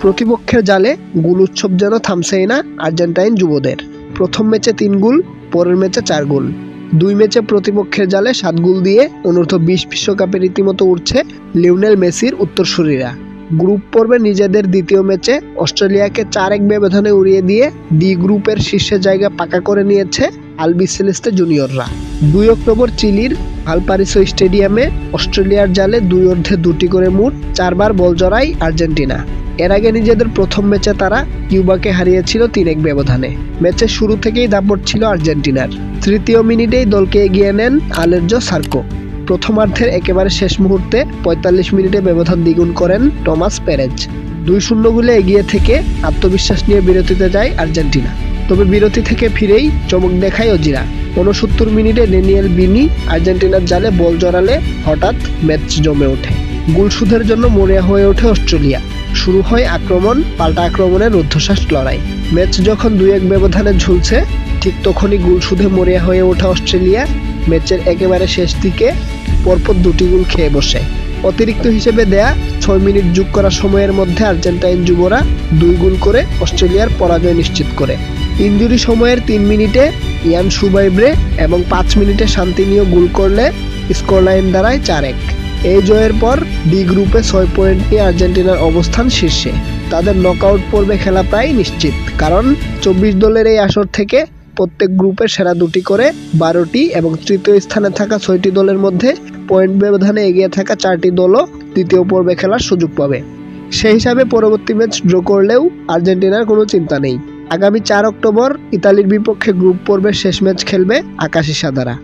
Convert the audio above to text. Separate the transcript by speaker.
Speaker 1: প্রতিপক্ষের জালে গোল উৎসব যেন থামছেই না আর্জেন্টাইন যুবদের। প্রথম ম্যাচে 3 গোল, পরের ম্যাচে 4 গোল। 2 ম্যাচে প্রতিপক্ষের জালে 7 গোল দিয়ে অনূর্ধ্ব-20 বিশ্বকাপে রীতিমতো উঠছে লিওনেল মেসির উত্তরসূরিরা। গ্রুপ পর্বে নিজেদের দ্বিতীয় ম্যাচে অস্ট্রেলিয়াকে 4-1 ব্যবধানে উড়িয়ে দিয়ে ডি গ্রুপের শীর্ষে জায়গা পাকা করে নিয়েছে আলবিসেলেস্তে জুনিয়ররা। 2 অক্টোবর চিলির ভালপারাইসো স্টেডিয়ামে অস্ট্রেলিয়ার জালে 2 অর্ধে 2টি করে মোট 4 বার বল জড়ায় আর্জেন্টিনা। এর আগে নিজেদের প্রথম ম্যাচে তারা কিউবাকে হারিয়েছিল 3-1 ব্যবধানে। ম্যাচের শুরু থেকেই দাপট ছিল আর্জেন্টিনার। তৃতীয় মিনিটেই দলকে এগিয়ে নেন আলেরজো সার্কো। প্রথমার্ধের একেবারে শেষ মুহূর্তে 45 মিনিটে ব্যবধান দ্বিগুণ করেন টমাস পেরেজ। 2-0 গোলে এগিয়ে থেকে আত্মবিশ্বাস নিয়ে বিরতিতে যায় আর্জেন্টিনা। তবে বিরতি থেকে ফিরেই চমক দেখায় অজিরা। 69 মিনিটে ড্যানিয়েল বিনি আর্জেন্টিনার জালে বল জড়ালে হঠাৎ ম্যাচ জমে ওঠে। গোলশোধের জন্য মরিয়া হয়ে ওঠে অস্ট্রেলিয়া। শুরু হয় আক্রমণ পাল্টা আক্রমণের রুদ্ধশ্বাস লড়াই। ম্যাচ যখন 2-1 ব্যবধানে ঝুলছে ঠিক তখনই গোলশোধে মরিয়া হয়ে ওঠা অস্ট্রেলিয়া ম্যাচের একেবারে শেষ দিকে পরপর 2টি গোল খেয়ে বসে। অতিরিক্ত হিসেবে দেয়া 6 মিনিট যোগ করা সময়ের মধ্যে আর্জেন্টাইন যুবরা 2 গোল করে অস্ট্রেলিয়ার পরাজয় নিশ্চিত করে। ইনজুরি সময়ের 3 মিনিটে ইয়ান সুবাইব্রে এবং 5 মিনিটে শান্তিনীয় গোল করলে স্কোরলাইন দাঁড়ায় 4-1। এই জয়ের পর ডি গ্রুপে 6 পয়েন্ট নিয়ে আর্জেন্টিনার অবস্থান শীর্ষে। তাদের নকআউট পর্বে খেলা প্রায় নিশ্চিত, কারণ 24 দলের এই আসর থেকে প্রত্যেক গ্রুপের সেরা 2টি করে 12টি এবং তৃতীয় স্থানে থাকা 6টি দলের মধ্যে পয়েন্ট ব্যবধানে এগিয়ে থাকা 4টি দলও দ্বিতীয় পর্বে খেলার সুযোগ পাবে। সেই হিসাবে পরবর্তী ম্যাচ ড্র করলেও আর্জেন্টিনার কোনো চিন্তা নেই। আগামী 4 অক্টোবর ইতালির বিপক্ষে গ্রুপ পর্বের শেষ ম্যাচ খেলবে আকাশী সাদারা।